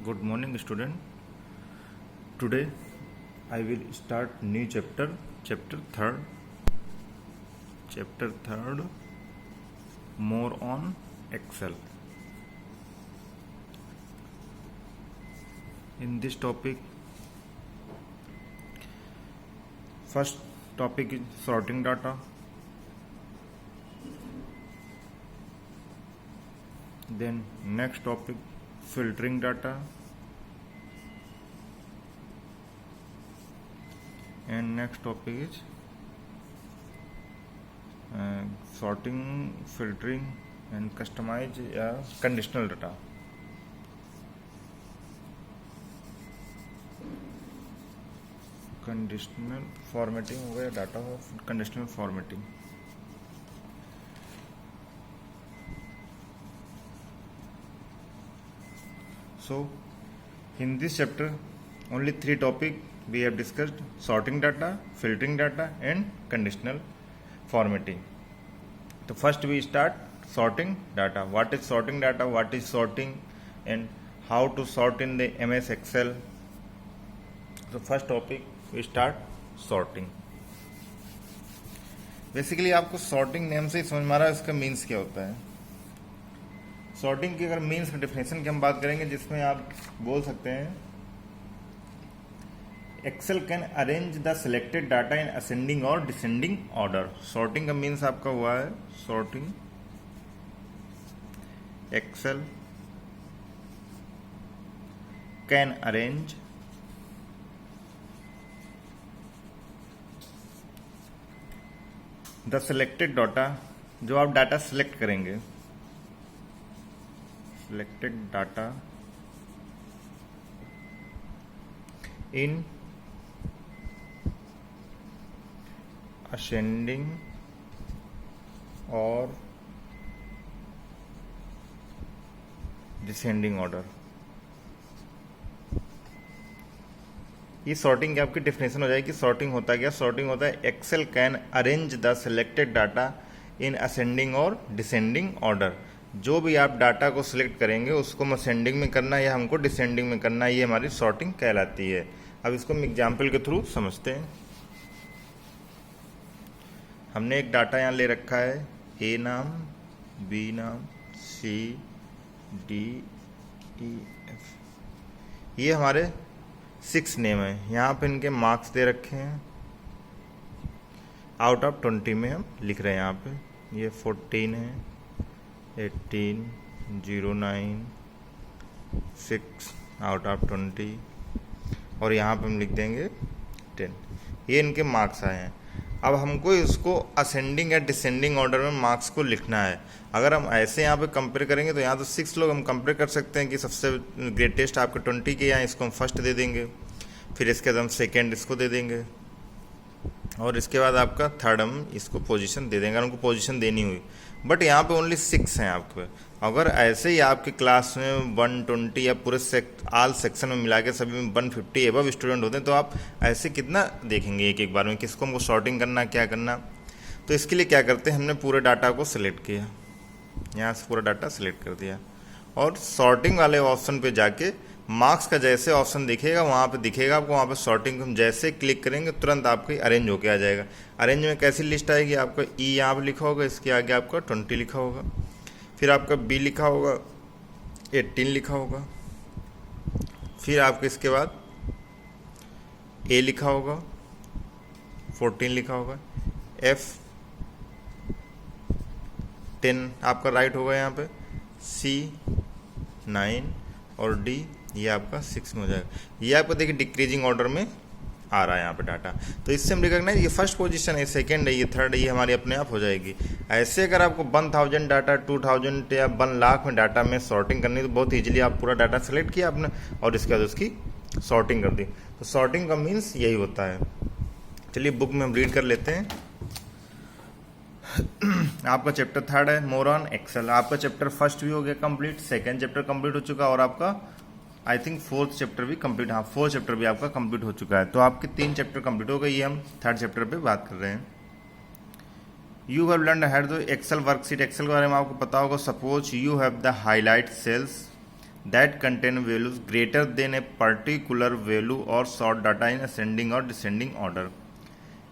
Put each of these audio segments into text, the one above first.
Good morning, student. Today I will start new chapter, chapter third. Chapter third, more on Excel. In this topic, first topic is sorting data. Then next topic, filtering data. And next topic is sorting, filtering and customize conditional data. Conditional formatting हो गया data हो conditional formatting. So in this chapter only three topic we have discussed: sorting data, filtering data and conditional formatting. So first we start sorting data. What is sorting data, what is sorting and how to sort in the MS Excel. So first topic we start sorting. Basically आपको sorting name से ही समझ में आ रहा है इसका means क्या होता है. सॉर्टिंग की अगर मीन्स डेफिनेशन की हम बात करेंगे जिसमें आप बोल सकते हैं Excel can arrange the selected data in ascending और डिसेंडिंग ऑर्डर. सॉर्टिंग का मीन्स आपका हुआ है sorting. Excel can arrange the selected data, जो आप डाटा सिलेक्ट करेंगे, selected data in ascending or descending order. ये सॉर्टिंग की आपकी डेफिनेशन हो जाएगी. सॉर्टिंग होता क्या? सॉर्टिंग होता है Excel can arrange the selected data in ascending और डिसेंडिंग ऑर्डर. जो भी आप डाटा को सिलेक्ट करेंगे उसको हम असेंडिंग में करना है या हमको डिसेंडिंग में करना है, ये हमारी सॉर्टिंग कहलाती है. अब इसको हम एग्जाम्पल के थ्रू समझते हैं. हमने एक डाटा यहाँ ले रखा है, ए नाम, बी नाम, सी, डी, ई, एफ. ये हमारे 6 नेम है. यहाँ पे इनके मार्क्स दे रखे हैं. आउट ऑफ 20 में हम लिख रहे हैं. यहाँ पे ये 14 है, 18, 09, 6 आउट ऑफ 20 और यहाँ पे हम लिख देंगे 10. ये इनके मार्क्स आए हैं. अब हमको इसको असेंडिंग या डिसेंडिंग ऑर्डर में मार्क्स को लिखना है. अगर हम ऐसे यहाँ पे कंपेयर करेंगे तो यहाँ तो 6 लोग हम कंपेयर कर सकते हैं कि सबसे ग्रेटेस्ट आपके 20 के यहाँ इसको हम फर्स्ट दे देंगे, फिर इसके बाद हम सेकेंड इसको दे देंगे और इसके बाद आपका थर्ड हम इसको पोजीशन दे देंगे. उनको पोजीशन देनी हुई. बट यहाँ पे ओनली 6 हैं आपके. अगर ऐसे ही आपके क्लास में 120 या पूरे ऑल सेक्शन में मिला के सभी में 150 एबव स्टूडेंट होते हैं तो आप ऐसे कितना देखेंगे एक एक बार में, किसको हमको सॉर्टिंग करना, क्या करना. तो इसके लिए क्या करते हैं, हमने पूरे डाटा को सिलेक्ट किया, यहाँ से पूरा डाटा सिलेक्ट कर दिया और सॉर्टिंग वाले ऑप्शन पे जाके मार्क्स का जैसे ऑप्शन दिखेगा वहाँ पे दिखेगा आपको. वहाँ पे सॉर्टिंग हम जैसे क्लिक करेंगे तुरंत आपकी अरेंज होके आ जाएगा. अरेंज में कैसी लिस्ट आएगी, आपका ई यहाँ पे लिखा होगा, इसके आगे आपका 20 लिखा होगा, फिर आपका बी लिखा होगा, 18 लिखा होगा, फिर आपके इसके बाद ए लिखा होगा, 14 लिखा होगा, एफ 10 आपका राइट होगा यहाँ पे, सी 9 और डी ये आपका 6 में हो जाएगा. ये आपको देखिए डिक्रीजिंग ऑर्डर में आ रहा है यहाँ पे डाटा. तो इससे हम रिकॉग्नाइज ये फर्स्ट पोजीशन है, सेकंड है, ये थर्ड है, ये हमारी अपने आप हो जाएगी. ऐसे अगर आपको 1000 डाटा, 2000 या 1 लाख में डाटा में सॉर्टिंग करनी तो बहुत ईजिली आप पूरा डाटा सेलेक्ट किया आपने और इसके बाद उसकी सॉर्टिंग कर दी. तो सॉर्टिंग का मीन्स यही होता है. चलिए बुक में हम रीड कर लेते हैं. आपका चैप्टर थर्ड है मोर ऑन एक्सेल. आपका चैप्टर फर्स्ट भी हो गया कंप्लीट, सेकंड चैप्टर कंप्लीट हो चुका और आपका आई थिंक फोर्थ चैप्टर भी कंप्लीट, हाँ फोर्थ चैप्टर भी आपका कंप्लीट हो चुका है. तो आपके 3 चैप्टर कंप्लीट हो गए. ये हम थर्ड चैप्टर पे बात कर रहे हैं. You have learn had the Excel worksheet. Excel के बारे में आपको पता होगा. Suppose you have the highlight cells that contain values greater than a particular value or sort data in ascending or descending order.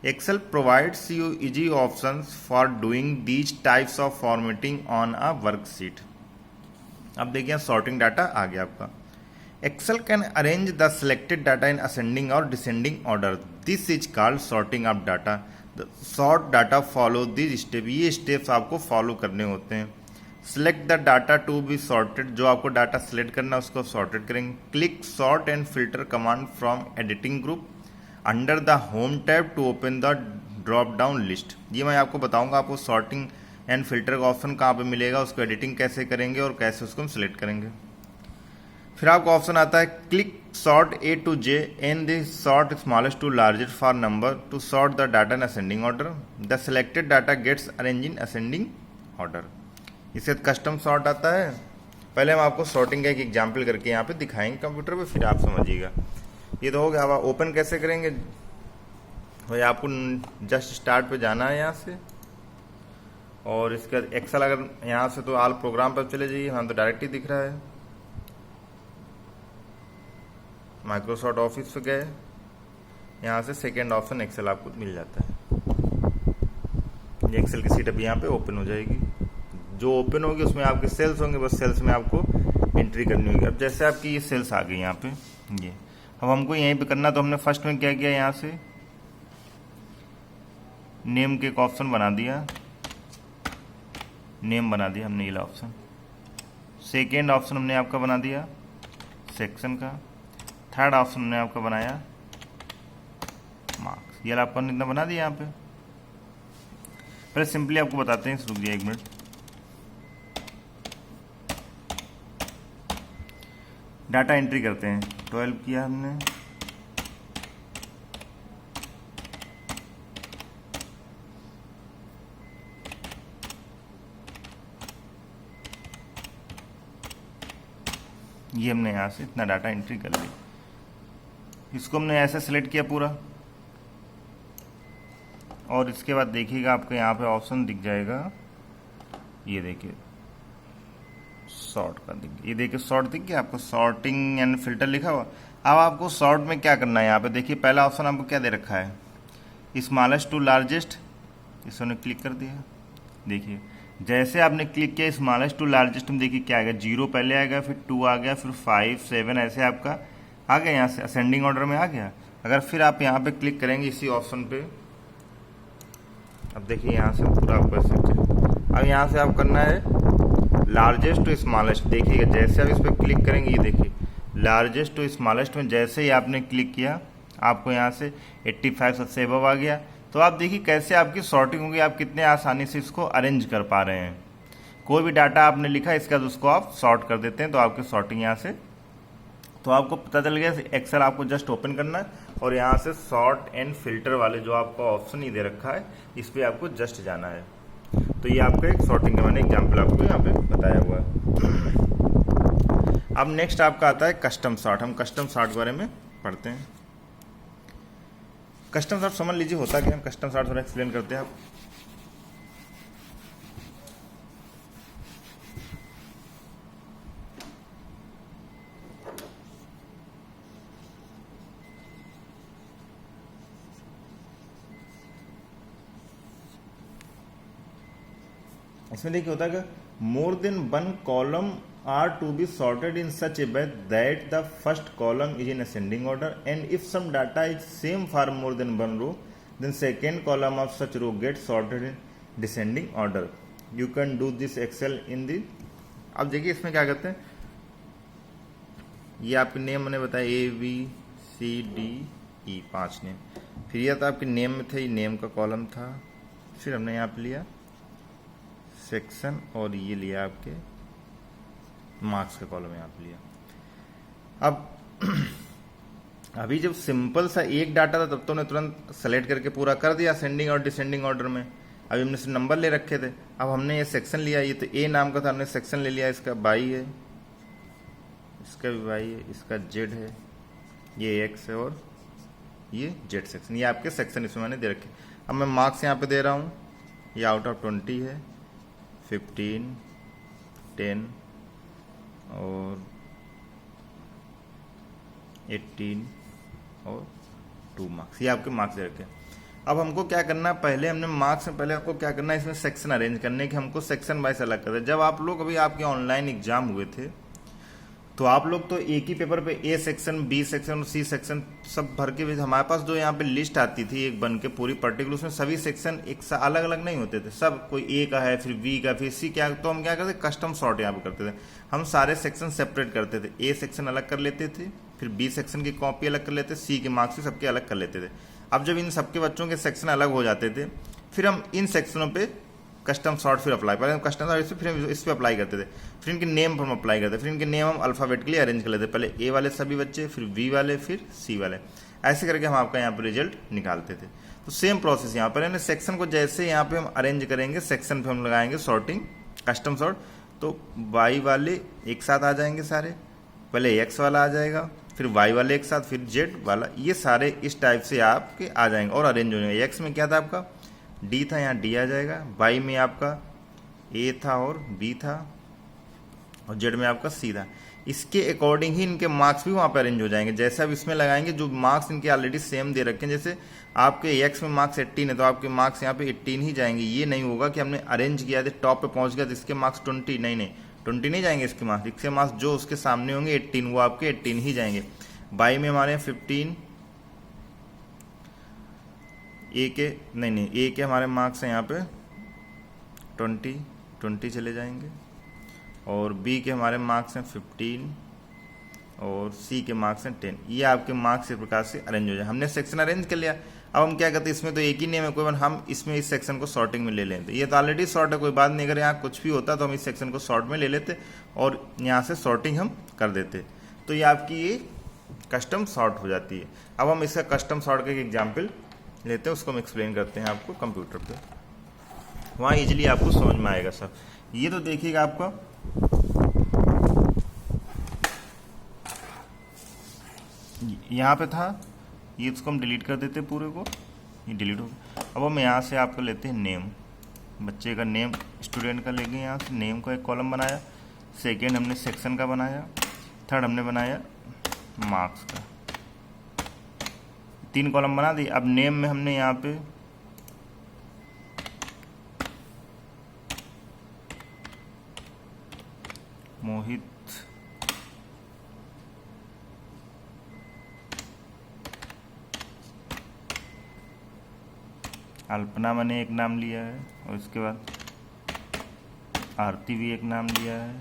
Excel provides you easy options for doing these types of formatting on a worksheet. अब देखिए sorting data आ गया आपका. Excel can arrange the selected data in ascending or descending order. This is called sorting of data. The sort data follow these steps. ये steps आपको follow करने होते हैं. Select the data to be sorted. जो आपको data select करना है उसको sorted करेंगे. Click sort and filter command from editing group under the home tab to open the drop down list. ये मैं आपको बताऊंगा आपको sorting and filter का ऑप्शन कहाँ पे मिलेगा, उसको एडिटिंग कैसे करेंगे और कैसे उसको हम सिलेक्ट करेंगे. फिर आपको ऑप्शन आता है click sort A to Z and the sort smallest to largest for number to sort the data in ascending order. The selected data gets arrange in ascending order. इससे कस्टम सॉर्ट आता है. पहले हम आपको sorting का एक example करके यहाँ पे दिखाएंगे कंप्यूटर पे, फिर आप समझिएगा. ये तो हो गया. अब ओपन कैसे करेंगे भाई, आपको जस्ट स्टार्ट पे जाना है यहाँ से और इसका एक्सेल अगर यहाँ से तो ऑल प्रोग्राम पर चले जाइए. हाँ तो डायरेक्ट ही दिख रहा है. माइक्रोसॉफ्ट ऑफिस पे गए, यहाँ से सेकेंड ऑप्शन एक्सेल आपको मिल जाता है. ये एक्सेल की सीट अभी यहाँ पे ओपन हो जाएगी. जो ओपन होगी उसमें आपके सेल्स होंगे, बस सेल्स में आपको एंट्री करनी होगी. अब जैसे आपकी ये सेल्स आ गई यहाँ पे, ये अब हमको यहीं पे करना, तो हमने फर्स्ट में क्या किया, यहाँ से नेम के एक ऑप्शन बना दिया. नेम बना दिया हमने ये ऑप्शन. सेकेंड ऑप्शन हमने आपका बना दिया सेक्शन का. थर्ड ऑप्शन हमने आपका बनाया मार्क्स. ये आपका इतना बना दिया. यहाँ पे पहले सिंपली आपको बताते हैं, रुक दिया 1 मिनट. डाटा एंट्री करते हैं. 12 किया हमने. ये हमने यहाँ से इतना डाटा एंट्री कर लिया. इसको हमने ऐसे सिलेक्ट किया पूरा और इसके बाद देखिएगा आपको यहाँ पे ऑप्शन दिख जाएगा. ये देखिए सॉर्ट का दिख गया. ये देखिए सॉर्ट दिख गया आपको, सॉर्टिंग एंड फिल्टर लिखा हुआ. अब आपको सॉर्ट में क्या करना है, यहाँ पे देखिए पहला ऑप्शन आपको क्या दे रखा है, स्मॉलेस्ट टू लार्जेस्ट. इसने क्लिक कर दिया. देखिए जैसे आपने क्लिक किया स्मॉलेस्ट टू लार्जेस्ट में, देखिए क्या आएगा, 0 पहले आएगा, फिर 2 आ गया, फिर 5 7 ऐसे आपका आ गया. यहाँ से असेंडिंग ऑर्डर में आ गया. अगर फिर आप यहाँ पे क्लिक करेंगे इसी ऑप्शन पे, अब देखिए यहाँ से पूरा आप कर सकते हैं. अब यहाँ से आप करना है लार्जेस्ट टू स्मॉलेस्ट. देखिएगा जैसे आप इस पर क्लिक करेंगे, ये देखिए लार्जेस्ट टू स्मॉलेस्ट में जैसे ही आपने क्लिक किया आपको यहाँ से 85 सबसे अबव आ गया. तो आप देखिए कैसे आपकी सॉर्टिंग होगी, आप कितने आसानी से इसको अरेंज कर पा रहे हैं. कोई भी डाटा आपने लिखा इसके बाद उसको आप सॉर्ट कर देते हैं तो आपकी सॉर्टिंग यहाँ से, तो आपको पता चल गया. एक्सेल आपको जस्ट ओपन करना है और यहाँ से सॉर्ट एंड फिल्टर वाले जो आपका ऑप्शन ही दे रखा है इस पर आपको जस्ट जाना है. तो ये आपका एक सॉर्टिंग का मैंने एग्जाम्पल आपको यहाँ पे बताया हुआ है. अब नेक्स्ट आपका आता है कस्टम सॉर्ट. हम कस्टम सॉर्ट के बारे में पढ़ते हैं. कस्टम सॉर्ट समझ लीजिए होता क्या. हम कस्टम सॉर्ट थोड़ा एक्सप्लेन करते हैं. आप इसमें देखिए होता है more than 1 column are to be sorted in such a way that the first column is in ascending order and if some data is same for more than 1 row then second column of such row get sorted in descending order. You can do this Excel in the. अब देखिए इसमें क्या करते हैं, ये आपके name मैंने बताया ABCDE 5 नेम. फिर यह तो आपके नेम में थे, ये नेम का कॉलम था. फिर हमने यहाँ पे लिया सेक्शन और ये लिया आपके मार्क्स का कॉलम यहाँ पे लिया. अब अभी जब सिंपल सा एक डाटा था तब तो उन्हें तुरंत सेलेक्ट करके पूरा कर दिया असेंडिंग और डिसेंडिंग ऑर्डर में. अभी हमने सिर्फ नंबर ले रखे थे. अब हमने ये सेक्शन लिया, ये तो ए नाम का था, हमने सेक्शन ले लिया. इसका बाई है, इसका भी बाई है, इसका जेड है, ये एक्स है और ये जेड सेक्शन. ये आपके सेक्शन इसमें मैंने दे रखे. अब मैं मार्क्स यहाँ पे दे रहा हूँ. ये आउट ऑफ 20 है, 15, 10 और 18 और 2 मार्क्स, ये आपके मार्क्स दे रखे हैं। अब हमको क्या करना है, पहले हमने मार्क्स में पहले आपको क्या करना है, इसमें सेक्शन अरेंज करने के, हमको सेक्शन वाइज अलग करते हैं। जब आप लोग अभी आपके ऑनलाइन एग्जाम हुए थे तो आप लोग तो एक ही पेपर पे ए सेक्शन, बी सेक्शन और सी सेक्शन सब भर के, हमारे पास जो यहाँ पे लिस्ट आती थी एक बन के पूरी पर्टिकुलर, उसमें सभी सेक्शन एक सा अलग अलग नहीं होते थे, सब कोई ए का है, फिर बी का, फिर सी क्या, तो हम क्या करते, कस्टम सॉर्ट यहाँ पे करते थे। हम सारे सेक्शन सेपरेट करते थे, ए सेक्शन अलग कर लेते थे, फिर बी सेक्शन की कॉपी अलग कर लेते, सी के मार्क्स भी सबके अलग कर लेते थे। अब जब इन सबके बच्चों के सेक्शन अलग हो जाते थे, फिर हम इन सेक्शनों पे कस्टम सॉर्ट फिर अप्लाई, पहले हम कस्टम सॉर्ट फिर हम इस पे अप्लाई करते थे, फिर इनके नेम पर हम अप्लाई करते थे, फिर इनके नेम हम अल्फ़ाबेटिकली अरेंज कर लेते, पहले ए वाले सभी बच्चे, फिर बी वाले, फिर सी वाले, ऐसे करके हम आपका यहाँ पर रिजल्ट निकालते थे। तो सेम प्रोसेस यहाँ पर है, सेक्शन को जैसे यहाँ पे हम अरेंज करेंगे, सेक्शन पे हम लगाएंगे सॉर्टिंग कस्टम सॉर्ट, तो वाई वाले एक साथ आ जाएंगे सारे, पहले एक्स वाला आ जाएगा, फिर वाई वाले एक साथ, फिर जेड वाला, ये सारे इस टाइप से आपके आ जाएंगे और अरेंज हो जाएंगे। एक्स में क्या था आपका, डी था, यहाँ डी आ जाएगा, वाई में आपका ए था और बी था, और जेड में आपका सी था। इसके अकॉर्डिंग ही इनके मार्क्स भी वहाँ पे अरेंज हो जाएंगे। जैसे अब इसमें लगाएंगे, जो मार्क्स इनके ऑलरेडी सेम दे रखे हैं, जैसे आपके एक्स में मार्क्स 18 है तो आपके मार्क्स यहाँ पे 18 ही जाएंगे। ये नहीं होगा कि हमने अरेंज किया था टॉप पे पहुंच गया तो इसके मार्क्स 20, नहीं 20 नहीं जाएंगे इसके मार्क्स। इसके मार्क्स जो उसके सामने होंगे 18, वो आपके 18 ही जाएंगे। बाई में हमारे 15, ए के नहीं ए के हमारे मार्क्स हैं यहाँ पे 20 चले जाएंगे, और बी के हमारे मार्क्स हैं 15 और सी के मार्क्स हैं 10। ये आपके मार्क्स इस प्रकार से अरेंज हो जाए। हमने सेक्शन अरेंज कर लिया। अब हम क्या करते हैं, इसमें तो एक ही नेम है कोई, हम इसमें इस सेक्शन को सॉर्टिंग में ले लेते। ये तो ऑलरेडी सॉर्ट है, कोई बात नहीं, अगर यहाँ कुछ भी होता तो हम इस सेक्शन को सॉर्ट में ले लेते और यहाँ से सॉर्टिंग हम कर देते। तो ये आपकी ये कस्टम सॉर्ट हो जाती है। अब हम इसका कस्टम सॉर्ट का एक एग्जाम्पल लेते हैं, उसको हम एक्सप्लेन करते हैं आपको कंप्यूटर पे, वहाँ इजीली आपको समझ में आएगा सब। ये तो देखिएगा आपका यहाँ पे था, ये इसको हम डिलीट कर देते पूरे को, ये डिलीट हो गया। अब हम यहाँ से आपको लेते हैं नेम, बच्चे का नेम, स्टूडेंट का लेंगे, यहाँ से नेम का एक कॉलम बनाया, सेकेंड हमने सेक्शन का बनाया, थर्ड हमने बनाया मार्क्स का, 3 कॉलम बना दी। अब नेम में हमने यहाँ पे मोहित, अल्पना मैंने एक नाम लिया है, और इसके बाद आरती भी एक नाम लिया है,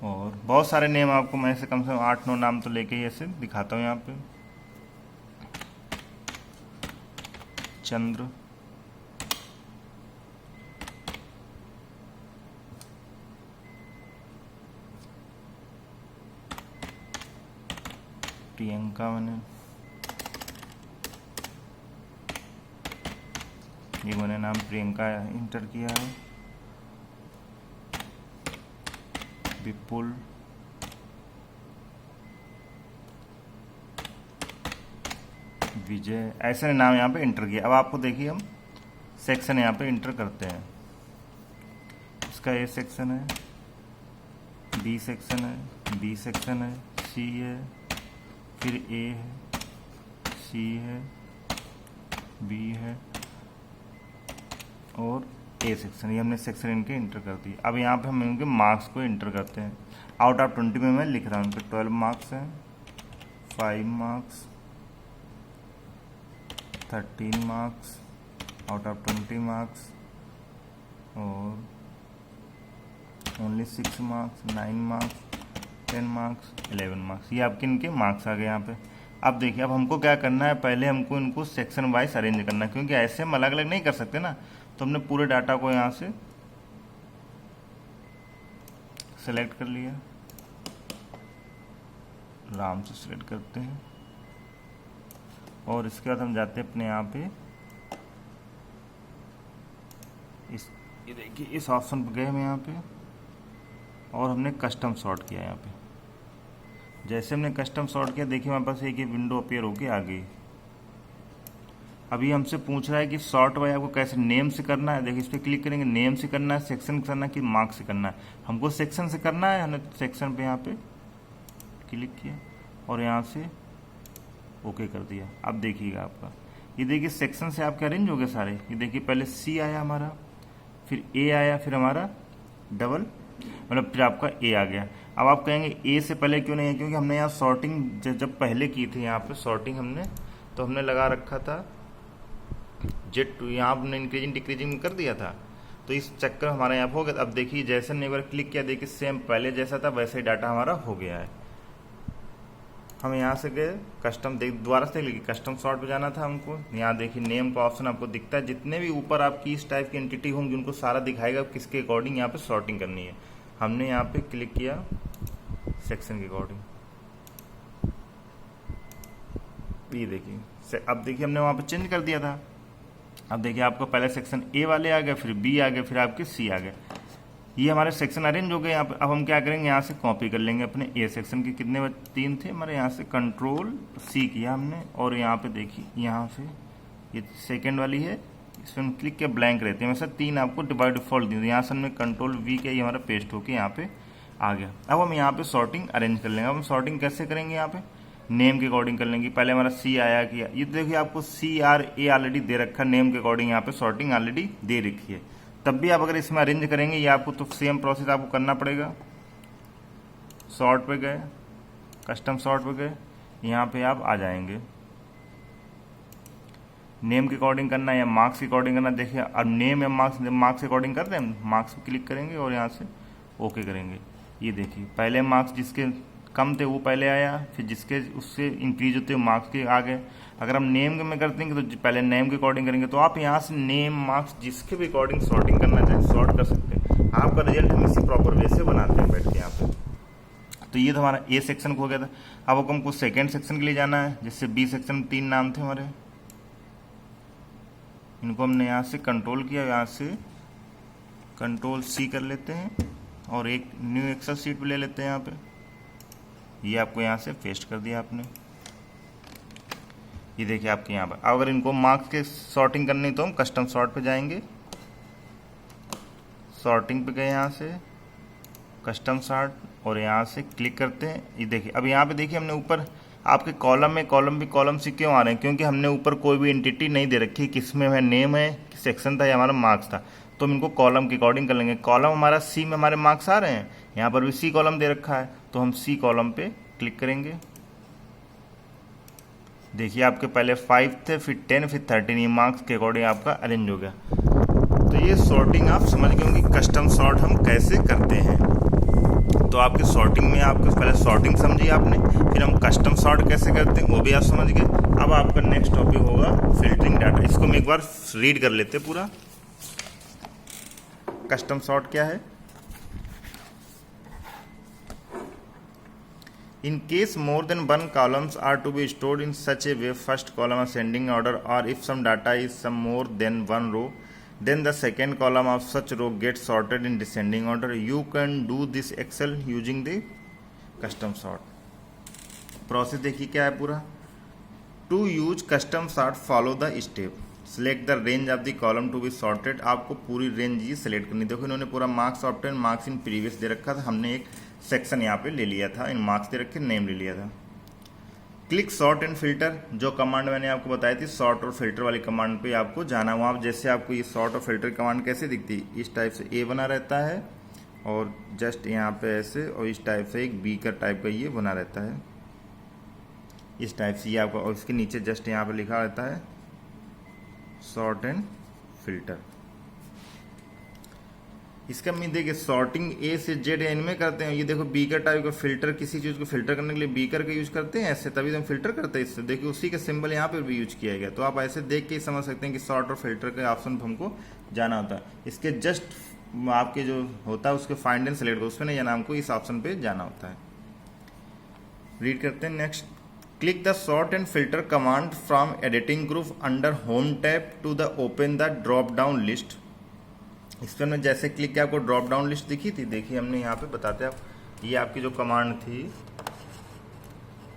और बहुत सारे नेम आपको मैं से कम 8-9 नाम तो लेके ही ऐसे दिखाता हूँ। यहाँ पे चंद्र, प्रियंका, मैंने नाम प्रियंका इंटर किया है, विपुल, विजय, ऐसे नाम यहाँ पे इंटर किया। अब आपको देखिए हम सेक्शन यहाँ पे इंटर करते हैं। इसका ए सेक्शन है, बी सेक्शन है, बी सेक्शन है, सी है, फिर ए है, सी है, बी है और ए सेक्शन। ये हमने सेक्शन इनके इंटर कर दिए। अब यहाँ पे हम इनके मार्क्स को इंटर करते हैं। आउट ऑफ 20 में मैं लिख रहा हूँ, इनके 12 मार्क्स हैं, 5 marks, 13 marks, out of 20 marks, और only 6 marks, 9 marks, 10 marks, 11 marks. ये आपके इनके मार्क्स आ गए यहाँ पे। अब देखिए, अब हमको क्या करना है, पहले हमको इनको सेक्शन वाइज अरेंज करना है, क्योंकि ऐसे हम अलग अलग नहीं कर सकते ना। तो हमने पूरे डाटा को यहाँ से सेलेक्ट कर लिया, आराम से सेलेक्ट करते हैं, और इसके बाद हम जाते हैं अपने यहाँ पे ये देखिए इस ऑप्शन पर गए हम यहाँ पे, और हमने कस्टम सॉर्ट किया। यहाँ पे जैसे हमने कस्टम सॉर्ट किया, देखिए हमारे पास एक विंडो अपीयर होके आ गई। अभी हमसे पूछ रहा है कि सॉर्ट बाय आपको कैसे, नेम से करना है। देखिए इस पर क्लिक करेंगे, नेम से करना है, सेक्शन से करना है कि मार्क्स से करना है। हमको सेक्शन से करना है, हमने सेक्शन पे यहाँ पे क्लिक किया और यहाँ से ओके कर दिया। अब देखिएगा आपका ये देखिए सेक्शन से आपके अरेंज हो गए सारे। ये देखिए पहले सी आया हमारा, फिर ए आया, फिर हमारा डबल मतलब फिर आपका ए आ गया। अब आप कहेंगे ए से पहले क्यों नहीं है, क्योंकि हमने यहाँ सॉर्टिंग जब पहले की थी यहाँ पे सॉर्टिंग हमने लगा रखा था जेड टू, यहाँ हमने इंक्रीजिंग डिक्रीजिंग कर दिया था, तो इस चक्कर हमारा यहाँ हो गया। अब देखिए जैसे हमने एक बार क्लिक किया, देखिए सेम पहले जैसा था वैसे ही डाटा हमारा हो गया है। हम यहाँ से गए कस्टम दोबारा से देखिए कस्टम सॉर्ट पे जाना था हमको। यहाँ देखिए नेम का ऑप्शन आपको दिखता है, जितने भी ऊपर आपकी इस टाइप की एंटिटी होंगी उनको सारा दिखाएगा किसके अकॉर्डिंग यहाँ पे सॉर्टिंग करनी है। हमने यहाँ पे क्लिक किया सेक्शन के अकॉर्डिंग, ये देखिए अब देखिए हमने वहाँ पे चेंज कर दिया था। अब देखिए आपको पहले सेक्शन ए वाले आ गए, फिर बी आ गए, फिर आपके सी आ गए। ये हमारे सेक्शन अरेंज हो गए यहाँ पे। अब हम क्या करेंगे, यहाँ से कॉपी कर लेंगे अपने ए सेक्शन के, कितने 3 थे हमारे, यहाँ से कंट्रोल सी किया हमने और यहाँ पे देखिए यहाँ से ये सेकंड वाली है, इसमें हम क्लिक किया ब्लैंक रहते हैं, वैसे 3 आपको बाय डिफॉल्ट दी। यहाँ से हमने कंट्रोल वी किया, ये हमारा पेस्ट होकर यहाँ पे आ गया। अब हम यहाँ पे सॉर्टिंग अरेंज कर लेंगे। अब हम सॉर्टिंग कैसे करेंगे, यहाँ पे नेम के अकॉर्डिंग कर लेंगे। पहले हमारा सी आया किया, ये देखिए आपको सी आर ए ऑलरेडी दे रखा, नेम के अकॉर्डिंग यहाँ पे सॉर्टिंग ऑलरेडी दे रखी है। तब भी आप अगर इसमें अरेंज करेंगे ये आपको तो सेम प्रोसेस आपको करना पड़ेगा। सॉर्ट पे गए, कस्टम सॉर्ट पे गए, यहाँ पे आप आ जाएंगे। नेम के अकॉर्डिंग करना है या मार्क्स के अकॉर्डिंग करना, देखिए अब नेम या मार्क्स के अकॉर्डिंग करते हैं, मार्क्स पे क्लिक करेंगे और यहाँ से ओके करेंगे। ये देखिए पहले मार्क्स जिसके कम थे वो पहले आया, फिर जिसके उससे इंक्रीज होते हुए मार्क्स के आ गए। अगर हम नेम में करते हैं तो पहले नेम के अकॉर्डिंग करेंगे, तो आप यहाँ से नेम मार्क्स जिसके भी अकॉर्डिंग सॉर्टिंग करना चाहें सॉर्ट कर सकते हैं। आपका रिजल्ट हम इसी प्रॉपर वे से बनाते हैं बैठ के यहाँ पे। तो ये तो हमारा ए सेक्शन हो गया था। अब हमको सेकेंड सेक्शन के लिए जाना है, जिससे बी सेक्शन में 3 नाम थे हमारे, इनको हमने यहाँ से कंट्रोल किया, यहाँ से कंट्रोल सी कर लेते हैं और एक न्यू एक्सेल शीट पे ले लेते हैं। यहाँ पे ये आपको यहाँ से पेस्ट कर दिया आपने। ये देखिए आपके यहाँ पर अगर इनको मार्क्स के सॉर्टिंग करनी तो हम कस्टम सॉर्ट पे जाएंगे, सॉर्टिंग पे गए, यहाँ से कस्टम सॉर्ट और यहाँ से क्लिक करते हैं। ये देखिए अब यहाँ पे देखिए हमने ऊपर आपके कॉलम में कॉलम से क्यों आ रहे हैं, क्योंकि हमने ऊपर कोई भी एंटिटी नहीं दे रखी, किसमें है नेम है, सेक्शन था या हमारा मार्क्स था, तो हम इनको कॉलम के अकॉर्डिंग कर लेंगे। कॉलम हमारा सी में हमारे मार्क्स आ रहे हैं, यहाँ पर भी सी कॉलम दे रखा है, तो हम सी कॉलम पे क्लिक करेंगे। देखिए आपके पहले 5 थे, फिर 10, फिर 13, ये मार्क्स के अकॉर्डिंग आपका अरेंज हो गया। तो ये सॉर्टिंग आप समझ गए होंगे कस्टम सॉर्ट हम कैसे करते हैं। तो आपके सॉर्टिंग में आपके पहले सॉर्टिंग समझी आपने, फिर हम कस्टम सॉर्ट कैसे करते हैं वो भी आप समझ गए। अब आपका नेक्स्ट टॉपिक होगा फिल्टरिंग डाटा। इसको हम एक बार रीड कर लेते हैं पूरा। कस्टम सॉर्ट क्या है? In case more than one columns are to be stored in such a way, first column ascending order, or if some data is some more than one row, then the second column of such row gets sorted in descending order. You can do this Excel using the custom sort. Process देखिए क्या है पूरा। To use custom sort, follow the step. Select the range of the column to be sorted. आपको पूरी range ही select करनी। देखो इन्होंने पूरा marks obtain marks in previous दे रखा था, हमने एक सेक्शन यहाँ पे ले लिया था, इन मार्क्स दे रखे नेम ले लिया था। क्लिक सॉर्ट एंड फिल्टर, जो कमांड मैंने आपको बताई थी सॉर्ट और फिल्टर वाली कमांड पे आपको जाना। वहाँ जैसे आपको ये सॉर्ट और फिल्टर कमांड कैसे दिखती है, इस टाइप से ए बना रहता है और जस्ट यहाँ पे ऐसे, और इस टाइप से एक बी का टाइप का ये बना रहता है, इस टाइप से ये आपको, और इसके नीचे जस्ट यहाँ पे लिखा रहता है सॉर्ट एंड फिल्टर। इसका मीन देखिए सॉर्टिंग ए से जेड इनमें करते हैं। ये देखो बीकर टाइप का फिल्टर, किसी चीज़ को फिल्टर करने के लिए बीकर का यूज करते हैं ऐसे, तभी तो हम फिल्टर करते हैं इससे। देखिए उसी का सिंबल यहाँ पे भी यूज किया गया, तो आप ऐसे देख के ही समझ सकते हैं कि सॉर्ट और फिल्टर के ऑप्शन हमको जाना होता है। इसके जस्ट आपके जो होता है उसके फाइंड एंड सेलेक्ट, उसमें नहीं जाना, हमको इस ऑप्शन पे जाना होता है। रीड करते हैं next. Click the sort and filter command from editing group under home tab to the open the drop down list. इस पर हमने जैसे क्लिक किया आपको ड्रॉप डाउन लिस्ट दिखी थी, देखिए हमने यहाँ पे बताते हैं आप, ये आपकी जो कमांड थी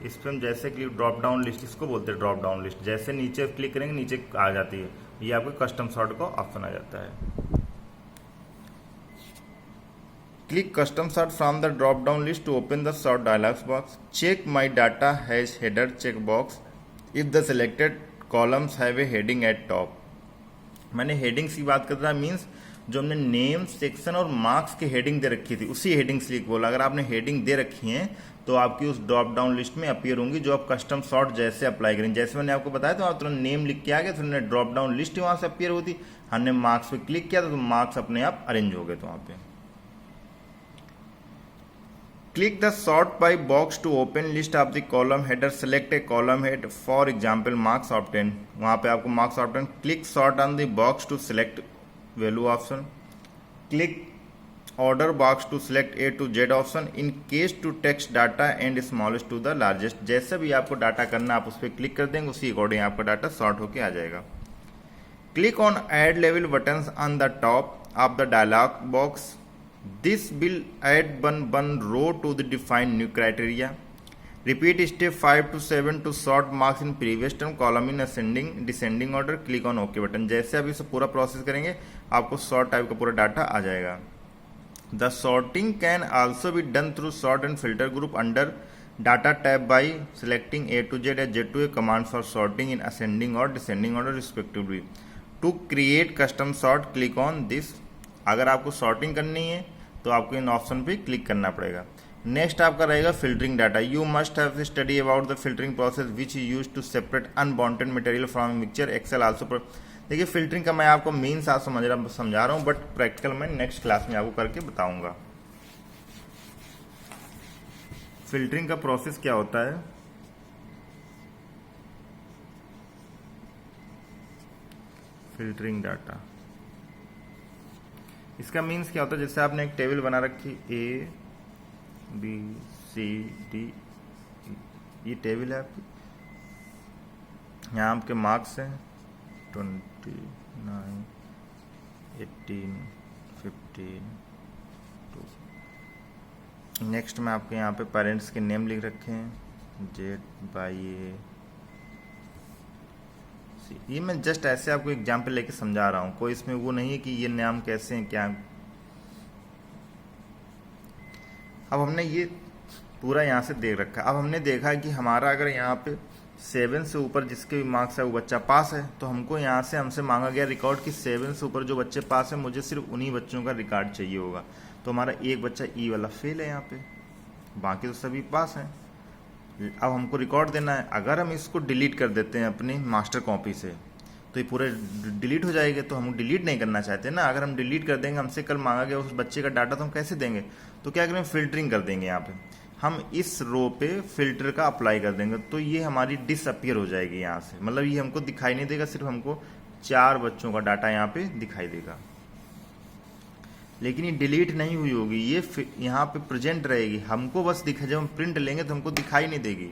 इस पर हम जैसे क्लिक ड्रॉप डाउन लिस्ट, इसको बोलते हैं ड्रॉप डाउन लिस्ट। जैसे नीचे क्लिक करेंगे नीचे आ जाती है, ये आपको कस्टम सॉर्ट का ऑप्शन आ जाता है। Click custom sort from the drop down list to open the sort dialog box. Check my data has header check box. If the selected columns have a heading at top. मैंने headings की बात कर रहा means जो हमने name, section और marks की heading दे रखी थी उसी हेडिंग्स लिख बोला। अगर आपने हेडिंग दे रखी है तो आपकी उस ड्रॉप डाउन लिस्ट में अपीयर होंगी जो आप कस्टम सॉर्ट जैसे अप्लाई करेंगे। जैसे मैंने आपको बताया तो आप तुरंत नेम लिख के आ गए तो हमने ड्रॉप डाउन लिस्ट वहां से अपीयर होती। हमने मार्क्स पे क्लिक किया तो मार्क्स अपने आप अरेंज हो गए। तो वहां पे click the sort by box to open list of the column header, select a column head for example marks obtain. वहां पे आपको marks obtain, click sort on the box to select value option, click order box to select A to Z option, in case to text data and smallest to the largest. जैसे भी आपको data करना आप उस पर click कर देंगे उसी अकॉर्डिंग आपका डाटा सॉर्ट होके आ जाएगा। Click on add level button on the top of the dialog box, this will add one row to the defined new criteria. Repeat step 5 to 7 to sort marks in previous term column in ascending descending order. Click on OK button. जैसे आप इसे पूरा process करेंगे आपको sort type का पूरा data आ जाएगा। The sorting can also be done through sort and filter group under data tab by selecting A to Z and Z to A commands for sorting in ascending or descending order respectively. To create custom sort, click on this. अगर आपको sorting करनी है तो आपको इन option पे click करना पड़ेगा। Next आपका रहेगा filtering data. You must have study about the filtering process which use to separate unwanted material from mixture Excel also. देखिए फिल्टरिंग का मैं आपको मीन्स आज समझा रहा हूँ बट प्रैक्टिकल मैं नेक्स्ट क्लास में आपको करके बताऊंगा। फिल्टरिंग का प्रोसेस क्या होता है। फिल्टरिंग डाटा, इसका मीन्स क्या होता है, जैसे आपने एक टेबल बना रखी ए बी सी डी, ये टेबल है आपकी। यहाँ आपके मार्क्स हैं 29, 18, 15, 2। नेक्स्ट में आपके यहाँ पे पेरेंट्स के नेम लिख रखे हैं जेड बाई ए। ये मैं जस्ट ऐसे आपको एग्जाम्पल लेके समझा रहा हूँ, कोई इसमें वो नहीं है कि ये नाम कैसे हैं क्या। अब हमने ये पूरा यहाँ से देख रखा। अब हमने देखा कि हमारा अगर यहाँ पे 7 से ऊपर जिसके भी मार्क्स है वो बच्चा पास है, तो हमको यहाँ से हमसे मांगा गया रिकॉर्ड कि 7 से ऊपर जो बच्चे पास है मुझे सिर्फ उन्हीं बच्चों का रिकॉर्ड चाहिए होगा। तो हमारा एक बच्चा ई वाला फेल है यहाँ पे, बाकी तो सभी पास हैं। अब हमको रिकॉर्ड देना है। अगर हम इसको डिलीट कर देते हैं अपनी मास्टर कॉपी से तो ये पूरे डिलीट हो जाएंगे। तो हम डिलीट नहीं करना चाहते ना। अगर हम डिलीट कर देंगे, हमसे कल मांगा गया उस बच्चे का डाटा तो हम कैसे देंगे। तो क्या करें, फिल्टरिंग कर देंगे। यहाँ पे हम इस रो पे फिल्टर का अप्लाई कर देंगे तो ये हमारी डिसअपियर हो जाएगी यहाँ से। मतलब ये हमको दिखाई नहीं देगा, सिर्फ हमको 4 बच्चों का डाटा यहाँ पे दिखाई देगा, लेकिन ये डिलीट नहीं हुई होगी, ये यहाँ पे प्रेजेंट रहेगी। हमको बस दिखा, जब हम प्रिंट लेंगे तो हमको दिखाई नहीं देगी,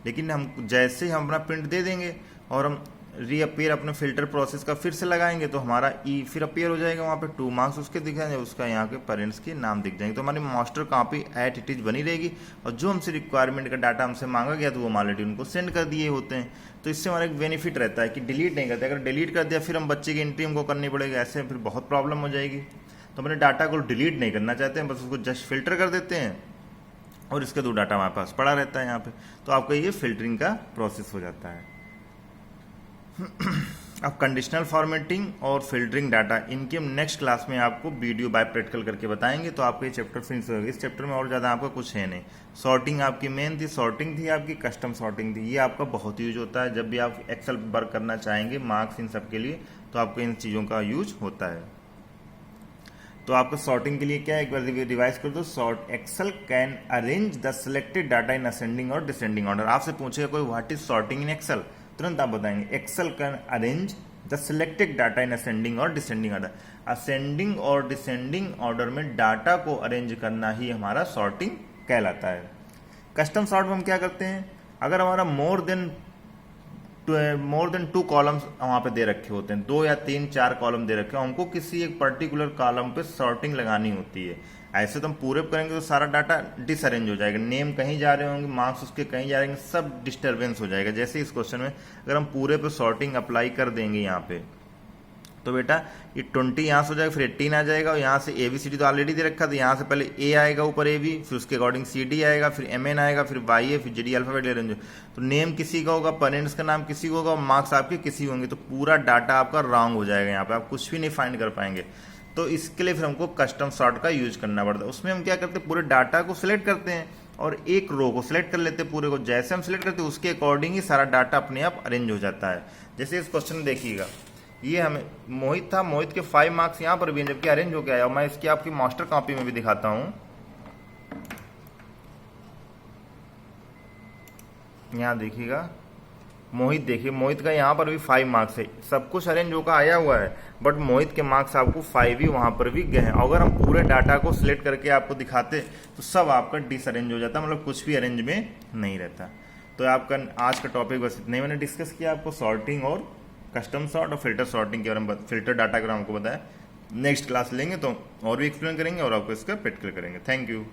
लेकिन हम जैसे ही हम अपना प्रिंट दे देंगे और हम रीअपियर अपने फिल्टर प्रोसेस का फिर से लगाएंगे तो हमारा ई फिर अपियर हो जाएगा। वहाँ पे 2 मार्क्स उसके दिख जाएंगे, उसका यहाँ के पेरेंट्स के नाम दिख जाएंगे। तो हमारी master copy at it is बनी रहेगी और जो हमसे रिक्वायरमेंट का डाटा हमसे मांगा गया तो वो हम ऑलरेडी उनको सेंड कर दिए होते हैं। तो इससे हमारा एक बेनिफिट रहता है कि डिलीट नहीं करते। अगर डिलीट कर दिया फिर हम बच्चे की एंट्री हमको करनी पड़ेगी, ऐसे फिर बहुत प्रॉब्लम हो जाएगी। तो अपने डाटा को डिलीट नहीं करना चाहते हैं, बस उसको जस्ट फिल्टर कर देते हैं और इसका 2 डाटा हमारे पास पड़ा रहता है यहाँ पे। तो आपका ये फिल्टरिंग का प्रोसेस हो जाता है। अब कंडीशनल फॉर्मेटिंग और फिल्टरिंग डाटा, इनके हम नेक्स्ट क्लास में आपको वीडियो बाय प्रैक्टिकल करके बताएंगे। तो आपका ये चैप्टर फिनिश होगा। इस चैप्टर में और ज़्यादा आपका कुछ है नहीं। सॉर्टिंग आपकी मेन थी, सॉर्टिंग थी आपकी, कस्टम सॉर्टिंग थी। ये आपका बहुत यूज होता है जब भी आप एक्सेल वर्क करना चाहेंगे, मार्क्स इन सब के लिए, तो आपको इन चीज़ों का यूज होता है। तो आपको सॉर्टिंग के लिए क्या है, एक बार रिवाइज कर दो। Sort Excel can arrange the selected data in ascending और डिसेंडिंग ऑर्डर। आपसे पूछेगा कोई what is sorting in Excel, तुरंत आप बताएंगे Excel can arrange the selected data in ascending और डिसेंडिंग ऑर्डर। असेंडिंग और डिसेंडिंग ऑर्डर में डाटा को अरेंज करना ही हमारा सॉर्टिंग कहलाता है। कस्टम सॉर्ट में हम क्या करते हैं, अगर हमारा मोर देन 2 कॉलम्स वहाँ पे दे रखे होते हैं, 2 या 3, 4 कॉलम दे रखे हो, हमको किसी एक पर्टिकुलर कॉलम पे सॉर्टिंग लगानी होती है। ऐसे तो हम पूरे करेंगे तो सारा डाटा डिसअरेंज हो जाएगा, नेम कहीं जा रहे होंगे, मार्क्स उसके कहीं जा रहे होंगे, सब डिस्टर्बेंस हो जाएगा। जैसे इस क्वेश्चन में अगर हम पूरे पे सॉर्टिंग अप्लाई कर देंगे यहाँ पे, तो बेटा ये 20 यहाँ से हो जाएगा, फिर 18 आ जाएगा, और यहाँ से ABCD तो ऑलरेडी दे रखा था, यहाँ से पहले A आएगा ऊपर AB, फिर उसके अकॉर्डिंग CD आएगा, फिर MN आएगा, फिर YA, फिर GD अल्फाबेट रेंज। तो नेम किसी का होगा, पेरेंट्स का नाम किसी को होगा, मार्क्स आपके किसी होंगे, तो पूरा डाटा आपका रॉन्ग हो जाएगा, यहाँ पे आप कुछ भी नहीं फाइंड कर पाएंगे। तो इसके लिए फिर हमको कस्टम सॉर्ट का यूज करना पड़ता है। उसमें हम क्या करते हैं, पूरे डाटा को सिलेक्ट करते हैं और एक रो को सिलेक्ट कर लेते हैं पूरे को। जैसे हम सिलेक्ट करते हैं उसके अकॉर्डिंग ही सारा डाटा अपने आप अरेंज हो जाता है। जैसे इस क्वेश्चन में देखिएगा, ये हमें मोहित था, मोहित के 5 मार्क्स यहाँ पर भी हैं, जबकि अरेंज हो गया है। और मैं इसकी आपकी मास्टर कॉपी में भी दिखाता हूँ। यहाँ देखिएगा मोहित, देखिए मोहित का यहाँ पर भी 5 मार्क्स है, सब कुछ अरेंज होकर आया हुआ है, बट मोहित के मार्क्स आपको 5 ही वहाँ पर भी गए हैं। अगर हम पूरे डाटा को सिलेक्ट करके आपको दिखाते तो सब आपका डिसअरेंज हो जाता, मतलब कुछ भी अरेंज में नहीं रहता। तो आपका आज का टॉपिक बस इतना ही मैंने डिस्कस किया, आपको सॉर्टिंग और कस्टम सॉर्ट और फिल्टर सॉर्टिंग के बारे में, फिल्टर डाटा के बारे में आपको बताया। नेक्स्ट क्लास लेंगे तो और भी एक्सप्लेन करेंगे और आपको इसका प्रैक्टिकल करेंगे। Thank you.